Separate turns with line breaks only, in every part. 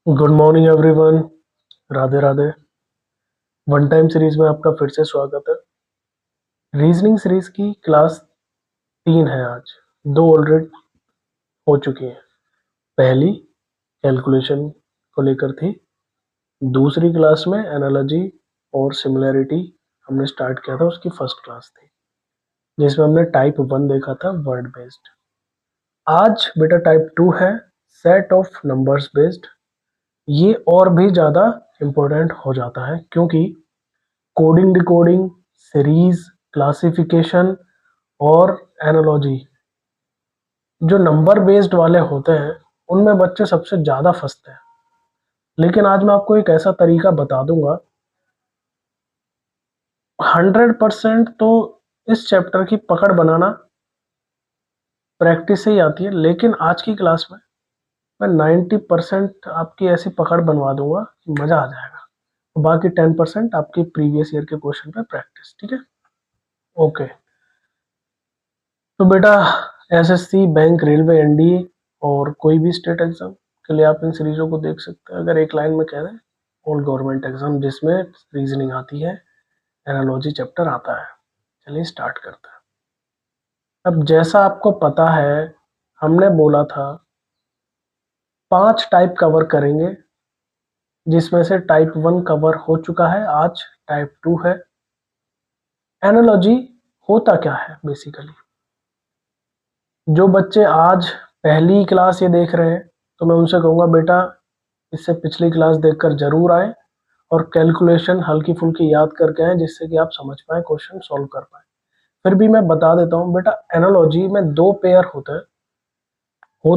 Good morning everyone. Radhe Radhe. One time series में आपका फिर से स्वागत है। रीजनिंग सीरीज की क्लास 3 है आज। दो ऑलरेडी हो चुकी हैं। पहली कैलकुलेशन को लेकर थी। दूसरी क्लास में एनालॉजी और सिमिलैरिटी हमने स्टार्ट किया था, उसकी फर्स्ट क्लास थी जिसमें हमने टाइप 1 देखा था, वर्ड बेस्ड। आज बेटा टाइप 2 है, सेट ऑफ नंबर्स बेस्ड। ये और भी ज़्यादा इम्पोर्टेंट हो जाता है क्योंकि कोडिंग डिकोडिंग, सीरीज, क्लासिफिकेशन और एनालॉजी जो नंबर बेस्ड वाले होते हैं उनमें बच्चे सबसे ज़्यादा फंसते हैं। लेकिन आज मैं आपको एक ऐसा तरीका बता दूंगा, 100% तो इस चैप्टर की पकड़ बनाना प्रैक्टिस से ही आती है, लेकिन आज की क्लास में मैं 90% आपकी ऐसी पकड़ बनवा दूंगा कि मज़ा आ जाएगा। बाकी 10% आपकी प्रीवियस ईयर के क्वेश्चन पे प्रैक्टिस। ठीक है, ओके। तो बेटा एसएससी, बैंक, रेलवे, एनडीए और कोई भी स्टेट एग्जाम के लिए आप इन सीरीजों को देख सकते हैं। अगर एक लाइन में कह दें, ऑल गवर्नमेंट एग्जाम जिसमें रीजनिंग आती है, एनालॉजी चैप्टर आता है। चलिए स्टार्ट करते हैं। अब जैसा आपको पता है, हमने बोला था 5 टाइप कवर करेंगे, जिसमें से टाइप 1 कवर हो चुका है, आज टाइप 2 है। एनालॉजी होता क्या है बेसिकली? जो बच्चे आज पहली क्लास ये देख रहे हैं तो मैं उनसे कहूँगा बेटा इससे पिछली क्लास देखकर जरूर आए और कैलकुलेशन हल्की फुल्की याद करके आए, जिससे कि आप समझ पाए, क्वेश्चन सॉल्व कर पाए। फिर भी मैं बता देता हूँ बेटा, एनालॉजी में दो पेयर होते हैं। हो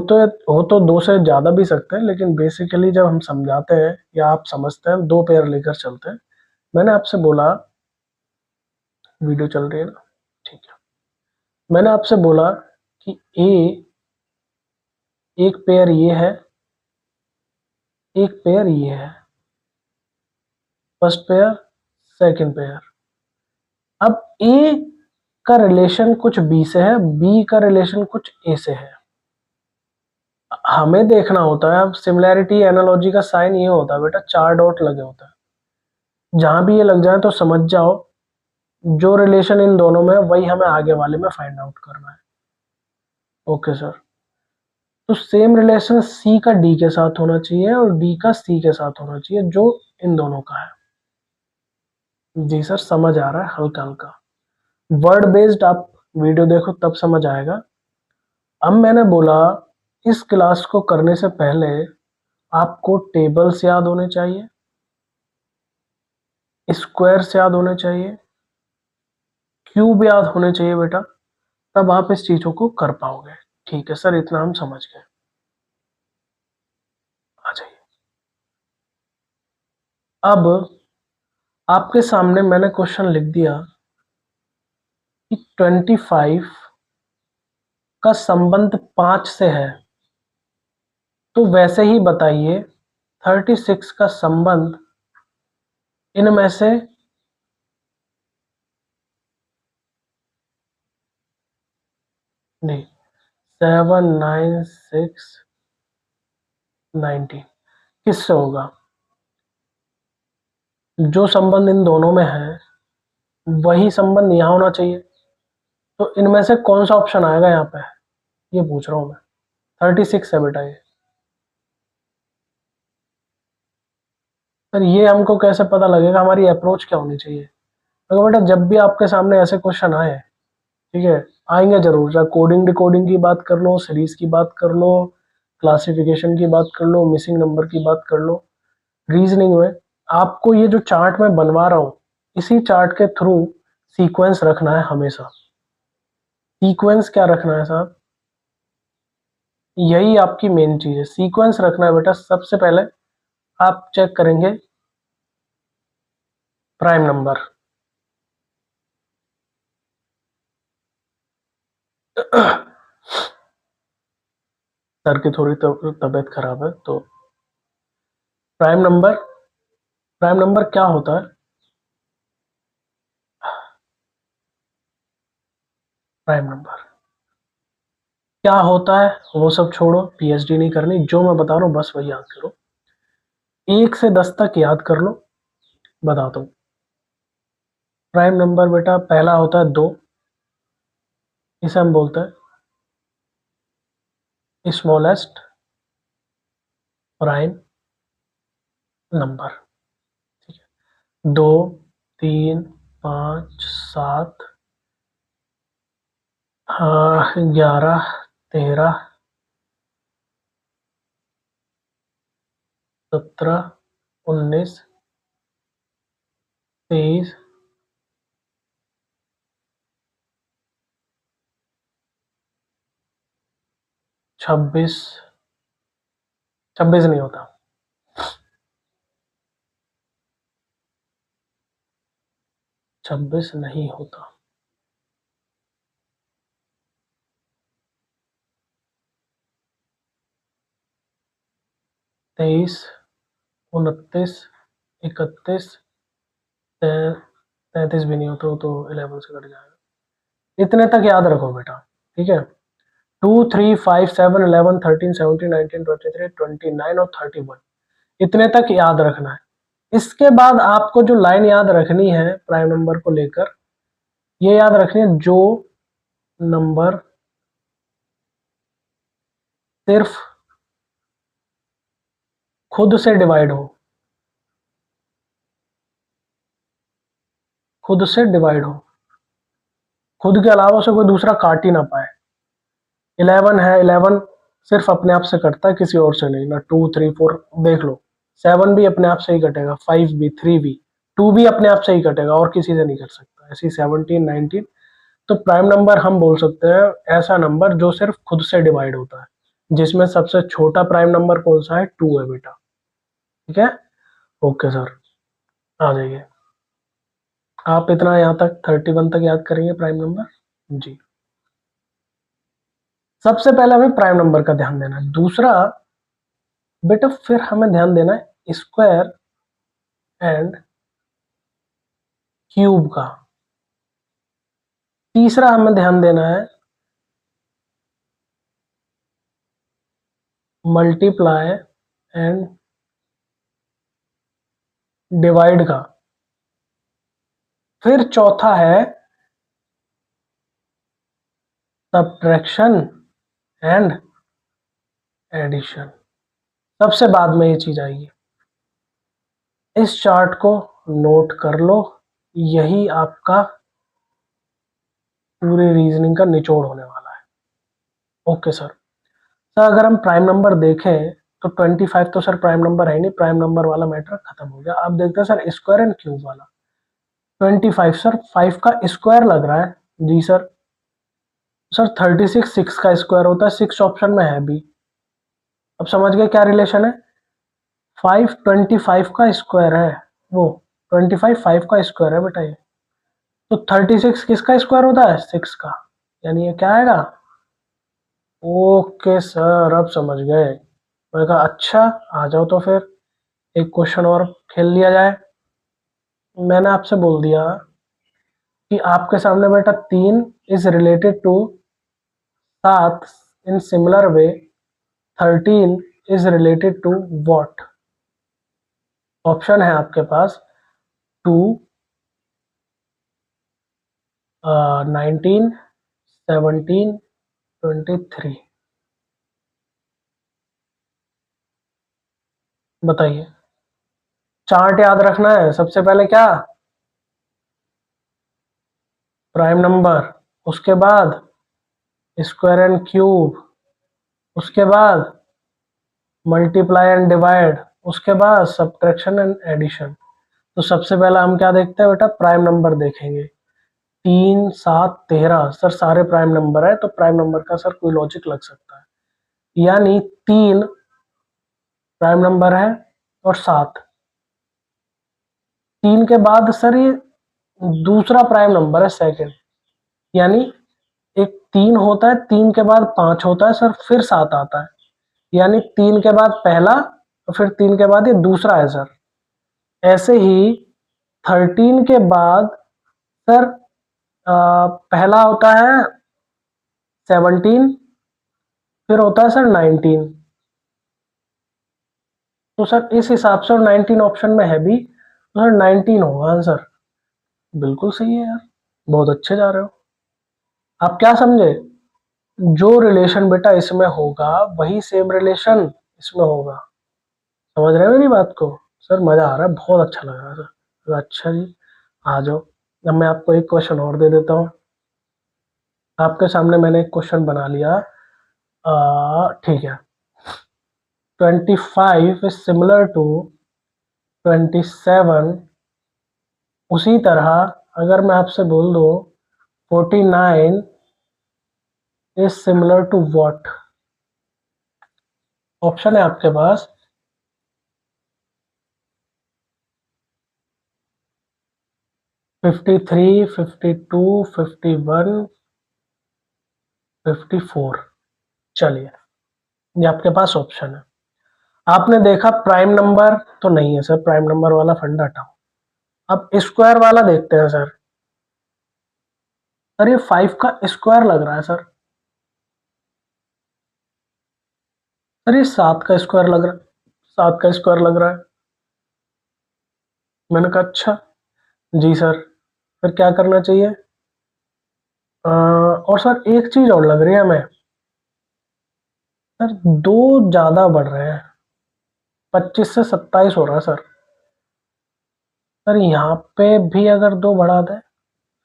तो दो से ज़्यादा भी सकते हैं, लेकिन बेसिकली जब हम समझाते हैं या आप समझते हैं, दो पेयर लेकर चलते हैं। मैंने आपसे बोला, वीडियो चल रही है ना? ठीक है। मैंने आपसे बोला कि ए एक पेयर ये है, एक पेयर ये है, फर्स्ट पेयर, सेकंड पेयर। अब ए का रिलेशन कुछ बी से है, बी का रिलेशन कुछ ए से है। हमें देखना होता है, अब सिमिलैरिटी एनालॉजी का साइन ये होता है बेटा, 4 डॉट लगे होते हैं। जहां भी ये लग जाए तो समझ जाओ जो रिलेशन इन दोनों में है वही हमें आगे वाले में फाइंड आउट करना है। Okay sir. तो सेम रिलेशन सी का डी के साथ होना चाहिए और डी का सी के साथ होना चाहिए, जो इन दोनों का है। जी सर, समझ आ रहा है हल्का हल्का। वर्ड बेस्ड आप वीडियो देखो तब समझ आएगा। अब मैंने बोला इस क्लास को करने से पहले आपको टेबल्स याद होने चाहिए, स्क्वायर्स याद होने चाहिए, क्यूब याद होने चाहिए बेटा, तब आप इस चीजों को कर पाओगे। ठीक है सर, इतना हम समझ गए। आ जाइए। अब आपके सामने मैंने क्वेश्चन लिख दिया कि 25 का संबंध 5 से है, तो वैसे ही बताइए 36 का संबंध इनमें से नहीं, 7, 9, 6, 19 किससे होगा? जो संबंध इन दोनों में है वही संबंध यहाँ होना चाहिए। तो इनमें से कौन सा ऑप्शन आएगा यहाँ पे, ये पूछ रहा हूँ मैं। 36 है बेटा ये। सर ये हमको कैसे पता लगेगा, हमारी अप्रोच क्या होनी चाहिए? तो बेटा जब भी आपके सामने ऐसे क्वेश्चन आए, ठीक है, आएंगे जरूर, चाहे कोडिंग डिकोडिंग की बात कर लो, सीरीज की बात कर लो, क्लासिफिकेशन की बात कर लो, मिसिंग नंबर की बात कर लो, रीजनिंग में आपको ये जो चार्ट मैं बनवा रहा हूँ, इसी चार्ट के थ्रू सीक्वेंस रखना है हमेशा। सीक्वेंस क्या रखना है साहब? यही आपकी मेन चीज है, सीक्वेंस रखना है बेटा। सबसे पहले आप चेक करेंगे प्राइम नंबर। सर की थोड़ी तबीयत खराब है, तो प्राइम नंबर, प्राइम नंबर क्या होता है? प्राइम नंबर क्या होता है वो सब छोड़ो, पीएचडी नहीं करनी, जो मैं बता रहा हूँ बस वही याद करो। 1 से 10 तक याद कर लो, बताता हूँ। प्राइम नंबर बेटा पहला होता है 2, इसे हम बोलते हैं स्मॉलेस्ट प्राइम नंबर। ठीक है, 2, 3, 5, 7, 11, 13, 17, 19, 23, 26, 26 नहीं होता, 26 नहीं होता, 23, 29, 31, 33 भी नहीं होता, वो तो 11 से कट जाएगा। इतने तक याद रखो बेटा, ठीक है। 2, 3, 5, 7, 11, 13, 17, 19, 23, 29 और 31, इतने तक याद रखना है। इसके बाद आपको जो लाइन याद रखनी है प्राइम नंबर को लेकर, ये याद रखनी है, जो नंबर सिर्फ खुद से डिवाइड हो, खुद से डिवाइड हो, खुद के अलावा उसे कोई दूसरा काट ही ना पाए। 11 है, 11 सिर्फ अपने आप से कटता है, किसी और से नहीं, ना 2, 3, 4 देख लो। 7 भी अपने आप से ही कटेगा, 5 भी, 3 भी, 2 भी अपने आप से ही कटेगा, और किसी से नहीं कर सकता। ऐसी 17, 19। तो प्राइम नंबर हम बोल सकते हैं ऐसा नंबर जो सिर्फ खुद से डिवाइड होता है, जिसमें सबसे छोटा प्राइम नंबर कौन सा है, 2 है बेटा। ठीक है, ओके सर, आ जाइए। आप इतना यहाँ तक 31 तक याद करेंगे प्राइम नंबर जी। सबसे पहले हमें प्राइम नंबर का ध्यान देना है। दूसरा बेटा फिर हमें ध्यान देना है स्क्वायर एंड क्यूब का। तीसरा हमें ध्यान देना है मल्टीप्लाई एंड डिवाइड का। फिर चौथा है सब्ट्रैक्शन एंड एडिशन। सबसे बाद में ये चीज आएगी। इस चार्ट को नोट कर लो, यही आपका पूरी रीजनिंग का निचोड़ होने वाला है। Okay sir. सर अगर हम प्राइम नंबर देखें तो 25 तो सर प्राइम नंबर है नहीं, प्राइम नंबर वाला मैटर खत्म हो गया। अब देखते हैं सर स्क्वायर एंड क्यूब वाला। 25 सर 5 का स्क्वायर लग रहा है जी सर। सर 36 6 का स्क्वायर होता है, 6 ऑप्शन में है भी। अब समझ गए क्या रिलेशन है। 5 25 का स्क्वायर है, वो 25 5 का स्क्वायर है बेटा ये। तो 36 किसका स्क्वायर होता है, 6 का। यानी ये क्या आएगा। ओके सर, अब समझ गए। मैंने कहा अच्छा, आ जाओ तो फिर एक क्वेश्चन और खेल लिया जाए। मैंने आपसे बोल दिया कि आपके सामने बेटा 3 is related to 7 in similar way 13 is related to what. Option है आपके पास 2, 19, 17, 23। बताइए। चार्ट याद रखना है सबसे पहले, क्या प्राइम नंबर, उसके बाद स्क्वायर एंड क्यूब, उसके बाद मल्टीप्लाई एंड डिवाइड, उसके बाद सब्ट्रैक्शन एंड एडिशन। तो सबसे पहला हम क्या देखते हैं बेटा, प्राइम नंबर देखेंगे। 3, 7, 13 सर सारे प्राइम नंबर है, तो प्राइम नंबर का सर कोई लॉजिक लग सकता है। यानी 3 प्राइम नंबर है और 7, 3 के बाद सर ये दूसरा प्राइम नंबर है, सेकंड। यानी एक 3 होता है, 3 के बाद 5 होता है सर, फिर 7 आता है। यानी 3 के बाद पहला और फिर 3 के बाद ये दूसरा है सर। ऐसे ही 13 के बाद सर पहला होता है 17, फिर होता है सर 19। तो सर इस हिसाब से, और 19 ऑप्शन में है भी, तो सर 19 होगा आंसर। बिल्कुल सही है यार, बहुत अच्छे जा रहे हो। आप क्या समझे? जो रिलेशन बेटा इसमें होगा वही सेम रिलेशन इसमें होगा। समझ रहे हो मेरी बात को? सर मजा आ रहा है, बहुत अच्छा लग रहा है सर। अच्छा जी, आ जाओ। अब मैं आपको एक क्वेश्चन और दे देता हूँ। आपके सामने मैंने एक क्वेश्चन बना लिया। ठीक है। 25 इज सिमिलर टू 27। उसी तरह अगर मैं आपसे बोल दूं 49 is similar to what? Option है आपके पास। 53, 52, 51, 54। चलिए, ये आपके पास ऑप्शन है। आपने देखा प्राइम नंबर तो नहीं है सर, प्राइम नंबर वाला फंडा हटाओ। अब स्क्वायर वाला देखते हैं सर। सर ये 5 का स्क्वायर लग रहा है सर। सर ये 7 का स्क्वायर लग रहा है। 7 का स्क्वायर लग रहा है। मैंने कहा अच्छा। जी सर। फिर क्या करना चाहिए? और सर एक चीज और लग रही है हमें। सर दो ज्यादा बढ़ रहे हैं। 25 से 27 हो रहा है सर। सर यहाँ पे भी अगर दो बढ़ा दें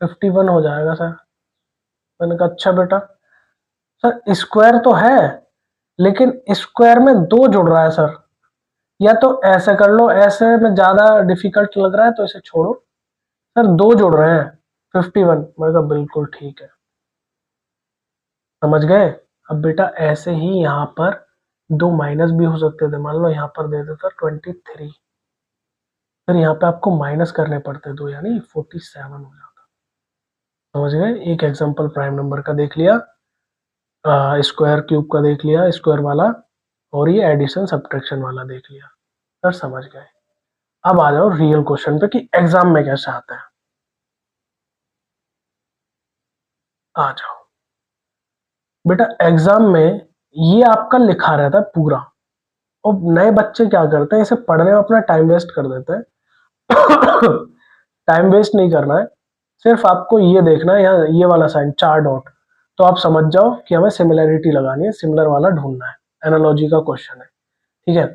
51 हो जाएगा सर। मैंने कहा अच्छा बेटा। सर स्क्वायर तो है, लेकिन स्क्वायर में दो जुड़ रहा है सर। या तो ऐसे कर लो, ऐसे में ज्यादा डिफिकल्ट लग रहा है तो इसे छोड़ो। सर दो जुड़ रहे हैं 51। मैं कहा बिल्कुल ठीक है। समझ गए? अब बेटा ऐसे ही यहाँ पर दो माइनस भी हो सकते थे। मान लो यहाँ पर दे देता 23। फिर यहाँ पे आपको माइनस करने पड़ते दो, यानी 47 हो जाता। समझ गए? एक एग्जांपल प्राइम नंबर का देख लिया, स्क्वायर क्यूब का देख लिया, स्क्वायर वाला, और ये एडिशन सब्ट्रैक्शन वाला देख लिया। सर समझ गए। अब आ जाओ रियल क्वेश्चन पे कि एग्जाम में कैसे आता है। आ जाओ बेटा, एग्जाम में ये आपका लिखा रहता है पूरा। और नए बच्चे क्या करते हैं, इसे पढ़ने में अपना टाइम वेस्ट कर देते हैं। टाइम वेस्ट नहीं करना है, सिर्फ आपको ये देखना है यहाँ ये वाला साइन 4 डॉट। तो आप समझ जाओ कि हमें सिमिलैरिटी लगानी है, सिमिलर वाला ढूंढना है। एनालॉजी का क्वेश्चन है, ठीक है।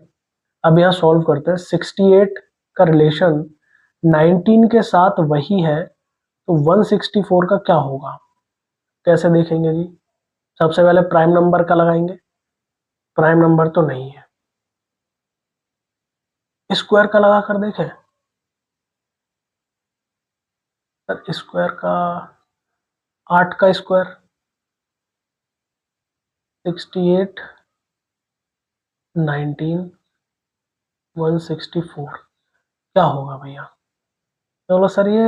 अब यहाँ सॉल्व करते हैं। 68 का रिलेशन 19 के साथ वही है, तो 164 का क्या होगा? कैसे देखेंगे जी? सबसे पहले प्राइम नंबर का लगाएंगे। प्राइम नंबर तो नहीं है। स्क्वायर का लगा कर देखें। सर स्क्वायर का 8 का स्क्वायर 68, 19, 164 क्या होगा भैया? चलो सर ये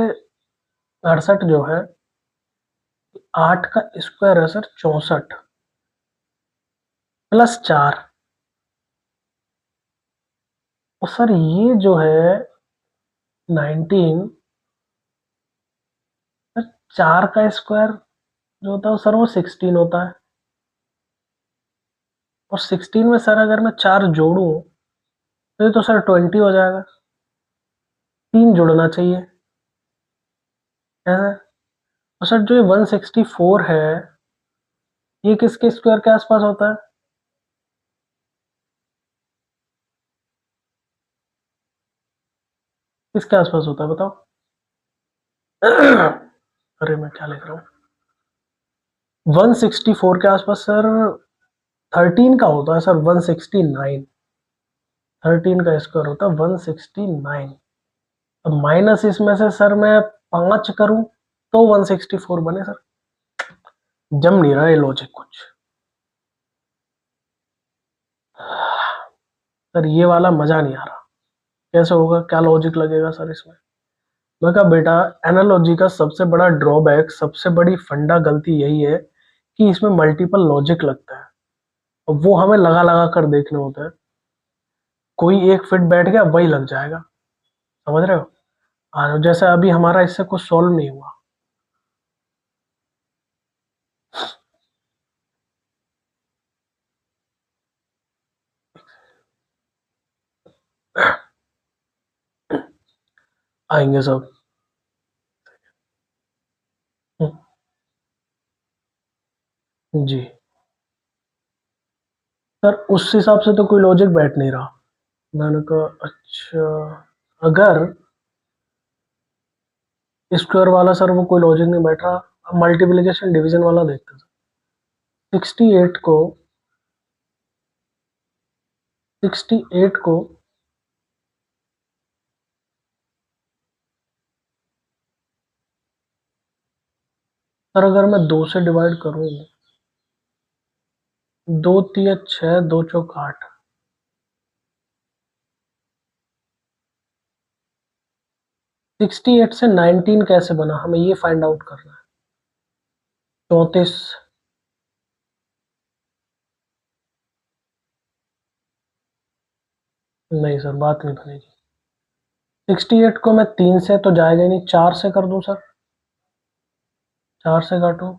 68 जो है, 8 का स्क्वायर है सर 64, प्लस 4। और सर ये जो है 19, सर 4 का स्क्वायर जो होता है सर वो 16 होता है। और 16 में सर अगर मैं 4 जोड़ूं तो ये तो सर 20 हो जाएगा। 3 जुड़ना चाहिए ऐसा। और सर जो ये 164 है, ये किसके स्क्वायर के आसपास होता है? किसके आसपास होता है बताओ? अरे मैं क्या लिख रहा हूँ, 164 के आसपास सर 13 का होता है सर 169। 13 का स्क्वायर होता है 169। अब माइनस इसमें से सर मैं 5 करूं तो 164 बने सर। जम नहीं रहा ये लॉजिक कुछ। सर ये वाला मजा नहीं आ रहा। कैसे होगा, क्या लॉजिक लगेगा सर इसमें? मैं कहा बेटा, एनालॉजी का सबसे बड़ा ड्रॉबैक, सबसे बड़ी फंडा गलती यही है कि इसमें मल्टीपल लॉजिक लगता है, और वो हमें लगा लगा कर देखने होता है। कोई एक फिट बैठ गया वही लग जाएगा। समझ रहे हो? जैसे अभी हमारा इससे कुछ सॉल्व नहीं हुआ। आएंगे सब। जी सर, उस हिसाब से तो कोई लॉजिक बैठ नहीं रहा। मैंने कहा अच्छा, अगर स्क्वायर वाला सर वो कोई लॉजिक नहीं बैठ रहा, मल्टीप्लिकेशन डिवीजन वाला देखते थे। 68 को 68 को सर अगर मैं 2 से डिवाइड करूं, 2 तिया 6, 2 चौक 8। 68 से 19 कैसे बना, हमें ये फाइंड आउट करना है। 34। नहीं सर, बात नहीं बनेगी। 68 को मैं 3 से तो जाएगा ही नहीं, 4 से कर दूं सर। 4 से काटो,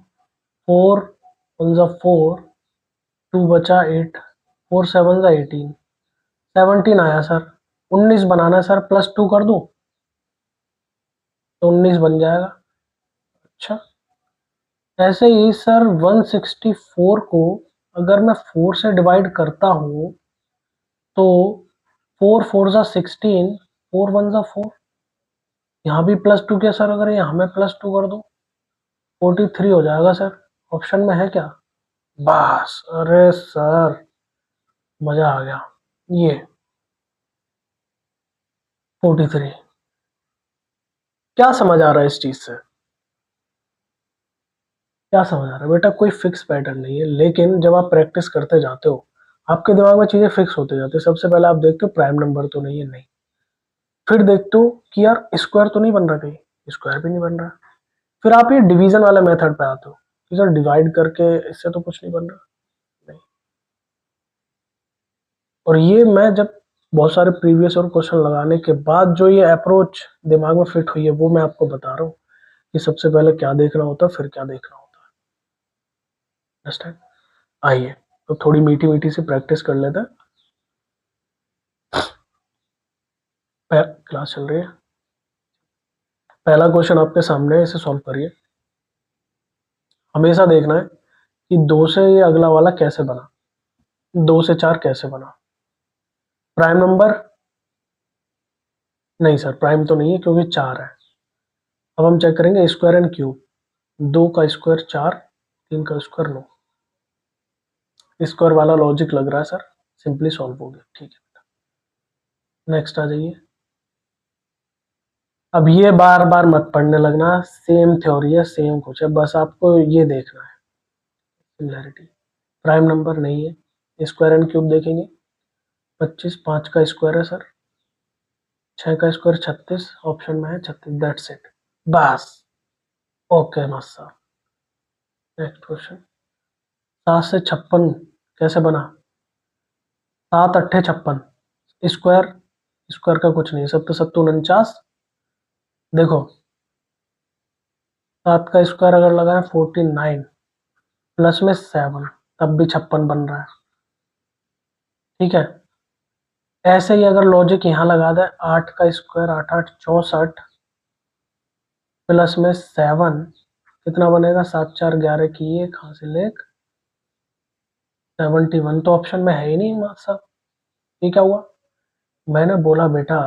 4 वन जा 4, 2 बचा 8, 4 7 जा 18, 17 आया सर। 19 बनाना है सर, +2 कर दूं तो 19 बन जाएगा। अच्छा, ऐसे ही सर 164 को अगर मैं 4 से डिवाइड करता हूं तो 4 4 जा 16, 4 1 जा 4, यहाँ भी +2 क्या सर, अगर यहाँ में +2 कर दो 43 हो जाएगा सर। ऑप्शन में है क्या? बस, अरे सर मजा आ गया। ये 43। क्या समझ आ रहा है इस चीज से? क्या समझ आ रहा है बेटा? कोई फिक्स पैटर्न नहीं है, लेकिन जब आप प्रैक्टिस करते जाते हो आपके दिमाग में चीजें फिक्स होते जाती है। सबसे पहले आप देखते हो प्राइम नंबर तो नहीं है, नहीं। फिर देखते हो कि यार स्क्वायर तो नहीं बन रहा, कहीं स्क्वायर भी नहीं बन रहा। फिर आप ये डिवीजन वाले मेथड पे आते हो कि सर डिवाइड करके इससे तो कुछ नहीं बन रहा, नहीं। और ये मैं जब बहुत सारे प्रीवियस और क्वेश्चन लगाने के बाद जो ये अप्रोच दिमाग में फिट हुई है, वो मैं आपको बता रहा हूँ कि सबसे पहले क्या देखना होता है, फिर क्या देखना होता है। अंडरस्टैंड? आइए तो थोड़ी मीठी मीठी सी प्रैक्टिस कर लेते हैं। क्लास चल रही है। पहला क्वेश्चन आपके सामने है, इसे सॉल्व करिए। हमेशा देखना है कि 2 से ये अगला वाला कैसे बना, 2 से 4 कैसे बना। प्राइम नंबर नहीं सर, प्राइम तो नहीं है क्योंकि 4 है। अब हम चेक करेंगे स्क्वायर एंड क्यूब। 2 का स्क्वायर 4, 3 का स्क्वायर 9। स्क्वायर वाला लॉजिक लग रहा है सर, सिंपली सॉल्व हो गया, ठीक है। नेक्स्ट आ जाइए। अब ये बार बार मत पढ़ने लगना, सेम थ्योरी है, सेम कुछ है, बस आपको ये देखना है सिमिलैरिटी। प्राइम नंबर नहीं है, स्क्वायर एंड क्यूब देखेंगे। 25, 5 का स्क्वायर है सर, 6 का स्क्वायर 36, ऑप्शन में है 36, दैट्स इट। बस, ओके मस्त। Next question. 7 से 56 कैसे बना? 7 अट्ठे 56, स्क्वायर, स्क्वायर का कुछ नहीं, 7 7 49। देखो 7 का स्क्वायर अगर लगाए 49, प्लस में 7, तब भी 56 बन रहा है, ठीक है। ऐसे ही अगर लॉजिक यहाँ लगा दे, 8 का स्क्वायर 8 8 64, प्लस में 7, कितना बनेगा? 7 4 11 की एक हासिल एक, 71। तो ऑप्शन में है ही नहीं मार्क्स साहब, ये क्या हुआ? मैंने बोला बेटा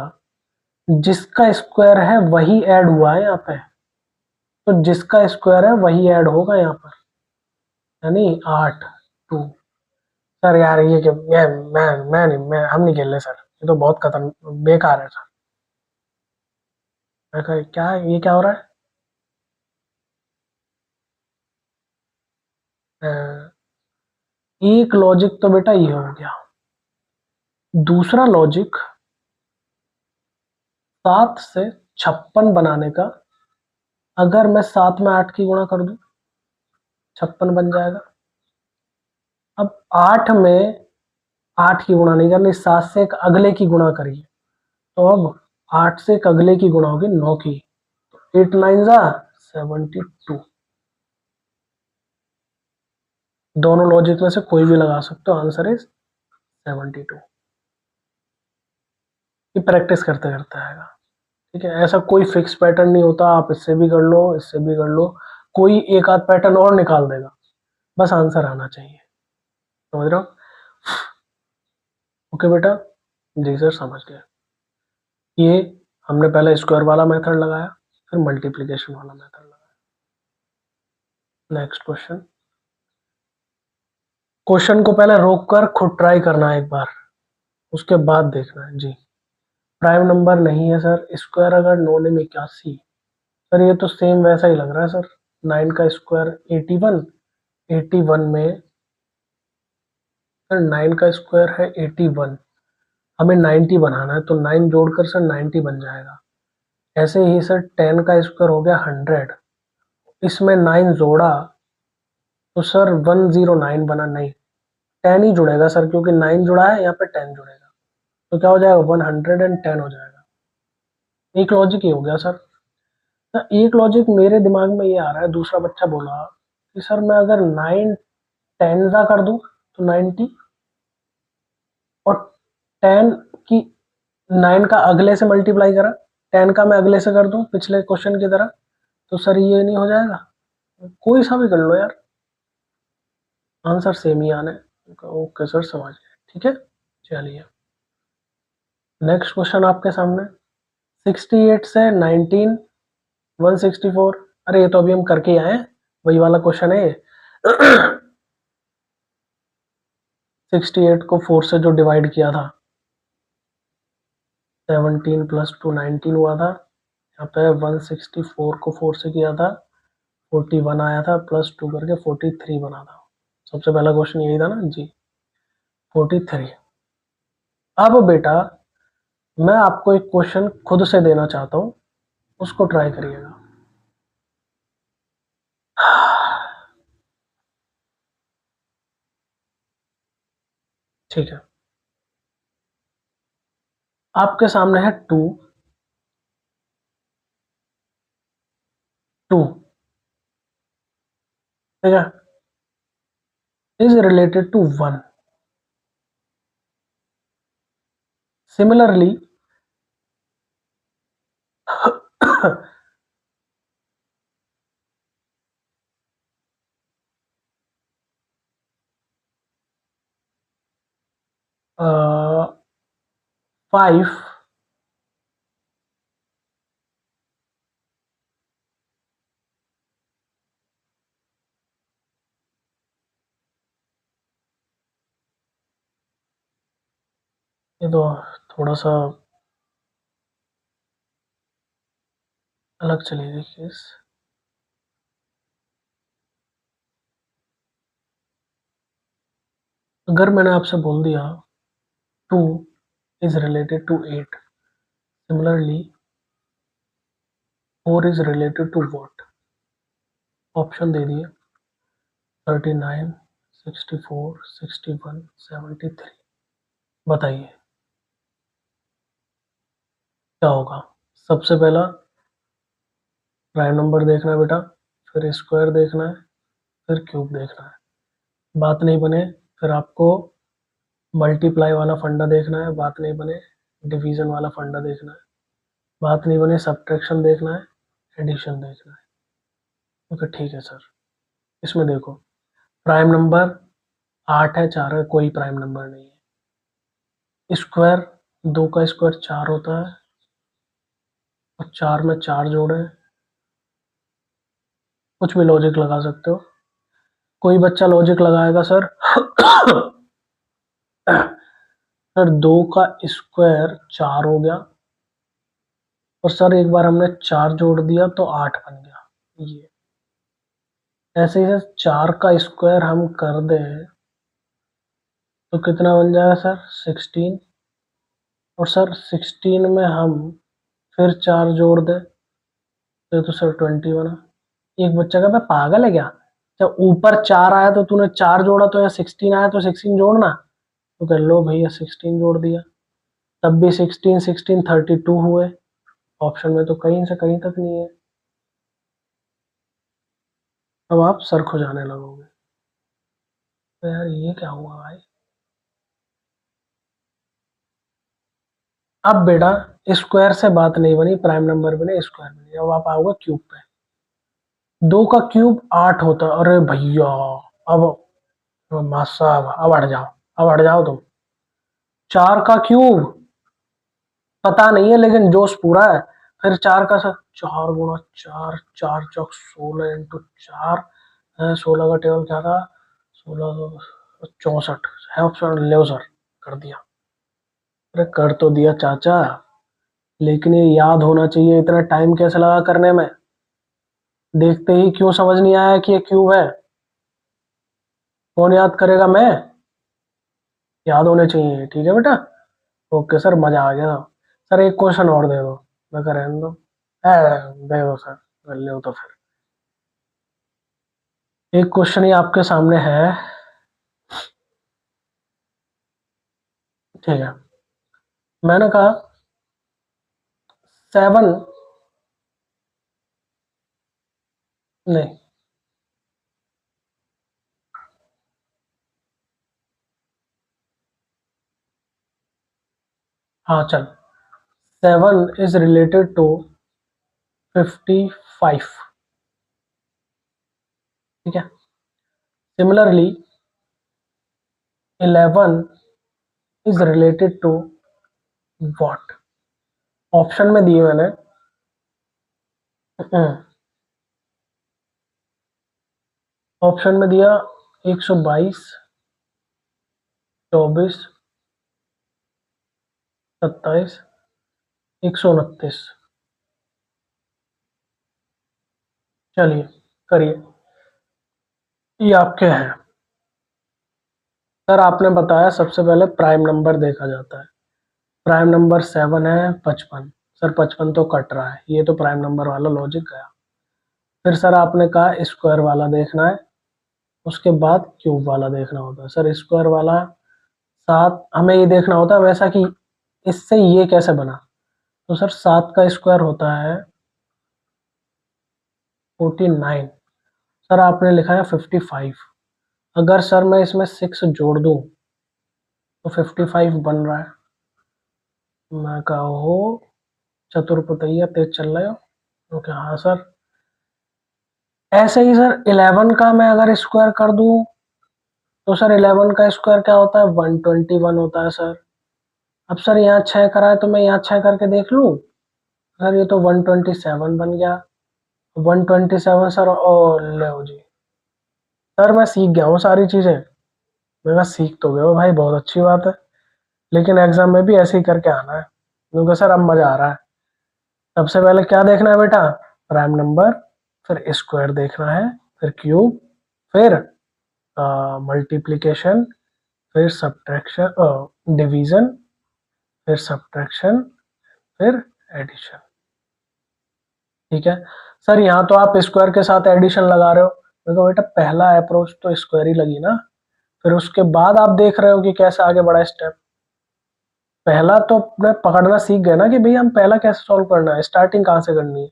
जिसका स्क्वायर है वही ऐड हुआ है यहाँ पे, तो जिसका स्क्वायर है वही ऐड होगा यहाँ पर, यानी 8 2। सर यार ये क्या, मैं नहीं, हम नहीं खेल रहे सर, ये तो बहुत खतरनाक बेकार है सर। मैं कहा क्या ये क्या हो रहा है? एक लॉजिक तो बेटा ये हो गया। दूसरा लॉजिक, 7 से 56 बनाने का, अगर मैं 7 में 8 की गुणा कर दूं 56 बन जाएगा। अब 8 में 8 की गुणा नहीं करनी, 7 से एक अगले की गुणा करिए, तो अब 8 से एक अगले की गुणा होगी 9 की, 8 9 जा 72। दोनों लॉजिक में से कोई भी लगा सकते हो, आंसर इज 72। ये प्रैक्टिस करते करते आएगा। ठीक है, ऐसा कोई फिक्स पैटर्न नहीं होता, आप इससे भी कर लो, इससे भी कर लो, कोई एक आध पैटर्न और निकाल देगा, बस आंसर आना चाहिए। समझ रहे हो? ओके बेटा, जी सर समझ गया। ये हमने पहले स्क्वायर वाला मेथड लगाया, फिर मल्टीप्लिकेशन वाला मेथड लगाया। नेक्स्ट क्वेश्चन, क्वेश्चन को पहले रोक कर खुद ट्राई करना है एक बार, उसके बाद देखना है जी। प्राइम नंबर नहीं है सर, स्क्वायर अगर 9 में 81, सर ये तो सेम वैसा ही लग रहा है सर। 9 का स्क्वायर 81, 81 में सर 9 का स्क्वायर है 81, हमें 90 बनाना है, तो 9 जोड़कर सर 90 बन जाएगा। ऐसे ही सर 10 का स्क्वायर हो गया 100, इसमें 9 जोड़ा तो सर 109 बना, नहीं 10 ही जुड़ेगा सर, क्योंकि 9 जुड़ा है यहाँ पे 10 जुड़ेगा, तो क्या हो जाएगा 110 हो जाएगा। एक लॉजिक ये हो गया सर। तो एक लॉजिक मेरे दिमाग में ये आ रहा है, दूसरा बच्चा बोला कि सर मैं अगर 9 10 का कर दूं तो 90, और 10 की 9 का अगले से मल्टीप्लाई करा, 10 का मैं अगले से कर दूं पिछले क्वेश्चन की तरह, तो सर ये नहीं हो जाएगा? कोई सा भी कर लो यार, आंसर सेम ही आने। ओके सर समझ गए, ठीक है। चलिए नेक्स्ट क्वेश्चन आपके सामने, 68 से 19 164, अरे ये तो अभी हम करके ही आए हैं, वही वाला क्वेश्चन है ये। 68 को 4 से जो डिवाइड किया था, 17 प्लस 2 19 हुआ था, यहाँ पे 164 को 4 से किया था 41 आया था, प्लस 2 करके 43 बना था। सबसे पहला क्वेश्चन यही था ना जी, 43। अब बेटा मैं आपको एक क्वेश्चन खुद से देना चाहता हूं, उसको ट्राई करिएगा। ठीक है, आपके सामने है 2 2, ठीक है, इज रिलेटेड टू 1। सिमिलरली 5 ये तो थोड़ा सा अलग चलेगी केस। अगर मैंने आपसे बोल दिया 2 is related to 8, similarly 4 is related to what? Option दे दिए, 39 64 61 73, बताइए क्या होगा? सबसे पहला प्राइम नंबर देखना है बेटा, फिर स्क्वायर देखना है, फिर क्यूब देखना है। बात नहीं बने फिर आपको मल्टीप्लाई वाला फंडा देखना है, बात नहीं बने डिवीजन वाला फंडा देखना है, बात नहीं बने सब्ट्रैक्शन देखना है, एडिशन देखना है। ओके ठीक है सर, इसमें देखो प्राइम नंबर 8 है, 4 है, कोई प्राइम नंबर नहीं है। स्क्वायर 2 का स्क्वायर 4 होता है, और 4 में 4 जोड़े, कुछ भी लॉजिक लगा सकते हो। कोई बच्चा लॉजिक लगाएगा सर सर 2 का स्क्वायर 4 हो गया, और सर एक बार हमने 4 जोड़ दिया तो 8 बन गया। ये ऐसे ही सर 4 का स्क्वायर हम कर दें तो कितना बन जाएगा सर 16, और सर 16 में हम फिर 4 जोड़ दें तो सर 20 बना। एक बच्चा का मैं पागल है क्या, जब ऊपर 4 आया तो तूने 4 जोड़ा, तो या 16 आया तो 16 जोड़ना, तो कर लो भैया 16 जोड़ दिया, तब भी 16 16 32 हुए। ऑप्शन में तो कहीं से कहीं तक नहीं है। अब आप सर खुजाने लगोगे, तो यार ये क्या हुआ भाई। अब बेटा स्क्वायर से बात नहीं बनी, प्राइम नंबर भी नहीं, स्क्वायर भी नहीं। अब आप आओगे क्यूब पे। 2 का क्यूब 8 होता है। अरे भैया, अब साहब अब हट जाओ, अब हट जाओ तुम। 4 का क्यूब पता नहीं है, लेकिन जोश पूरा है। फिर 4 का सर, 4 गुणा 4, 4 चौक 16 इंटू 4, 16 का टेबल क्या था, 16 64 है ऑप्शन। ले सर, कर दिया। अरे कर तो दिया चाचा, लेकिन ये याद होना चाहिए। इतना टाइम कैसे लगा करने में? देखते ही क्यों समझ नहीं आया कि ये क्यूब है? कौन याद करेगा? मैं। याद होने चाहिए, ठीक है बेटा। ओके सर, मजा आ गया। सर एक क्वेश्चन और दे दो। मैं कह रहने दो। दे दो सर, कर लो तो फिर। एक क्वेश्चन ही आपके सामने है, ठीक है। मैंने कहा 7, नहीं, हाँ चल, 7 इज रिलेटेड टू 55, ठीक है। Similarly 11 is related to what? Option में दिए मैंने। ऑप्शन में दिया 122, 24, 27, 129। चलिए करिए, ये आपके हैं। सर आपने बताया सबसे पहले प्राइम नंबर देखा जाता है। प्राइम नंबर 7 है, 55। सर 55 तो कट रहा है, ये तो प्राइम नंबर वाला लॉजिक गया। फिर सर आपने कहा स्क्वायर वाला देखना है, उसके बाद क्यूब वाला देखना होता है। सर स्क्वायर वाला 7 हमें ये देखना होता है वैसा कि इससे ये कैसे बना। तो सर 7 का स्क्वायर होता है 49। सर आपने लिखा है 55। अगर सर मैं इसमें 6 जोड़ दूं तो 55 बन रहा है। मैं कहा हो, चतुर्पतैया तेज चल रहे हो। ओके हाँ सर। ऐसे ही सर 11 का मैं अगर स्क्वायर कर दूं तो सर 11 का स्क्वायर क्या होता है, 121 होता है सर। अब सर यहाँ 6 करा है तो मैं यहाँ 6 करके देख लूं। सर ये तो 127 बन गया। 127 सर, ओ ले जी। सर मैं सीख गया हूँ सारी चीजें। मैं कहा सीख तो गए हो भाई, बहुत अच्छी बात है। लेकिन एग्जाम में भी ऐसे ही करके आना है, क्योंकि सर अब मजा आ रहा है। सबसे पहले क्या देखना है बेटा, प्राइम नंबर। फिर स्क्वायर देखना है, फिर क्यूब, फिर मल्टीप्लिकेशन, फिर सब्ट्रैक्शन, डिवीजन, फिर सब्ट्रैक्शन, फिर एडिशन। ठीक है। सर यहाँ तो आप स्क्वायर के साथ एडिशन लगा रहे हो। देखो बेटा, पहला अप्रोच तो स्क्वायर ही लगी ना। फिर उसके बाद आप देख रहे हो कि कैसे आगे बढ़ा स्टेप। पहला तो अपने पकड़ना सीख गए ना कि भाई हम पहला कैसे सॉल्व करना है, स्टार्टिंग कहाँ से करनी है।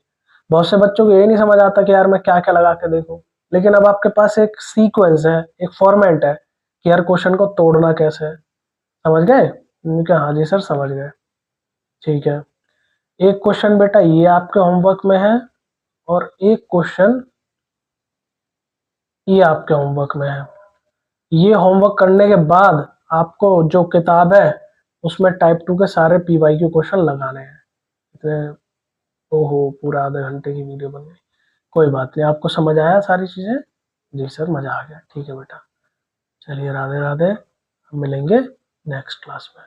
बहुत से बच्चों को ये नहीं समझ आता कि यार मैं क्या क्या लगा के देखूं। लेकिन अब आपके पास एक सीक्वेंस है, एक फॉर्मेट है कि हर क्वेश्चन को तोड़ना कैसे है। समझ गए? मैंने कहा हाँ जी सर समझ गए। ठीक है। एक क्वेश्चन बेटा ये आपके होमवर्क में है, और एक क्वेश्चन ये आपके होमवर्क में है। ये होमवर्क करने के बाद आपको जो किताब है उसमें टाइप 2 के सारे पीवाई के क्वेश्चन लगाने हैं। इतने, ओहो पूरा आधे घंटे की वीडियो बन गई। कोई बात नहीं, आपको समझ आया सारी चीजें? जी सर मजा आ गया। ठीक है बेटा, चलिए राधे राधे, हम मिलेंगे नेक्स्ट क्लास में।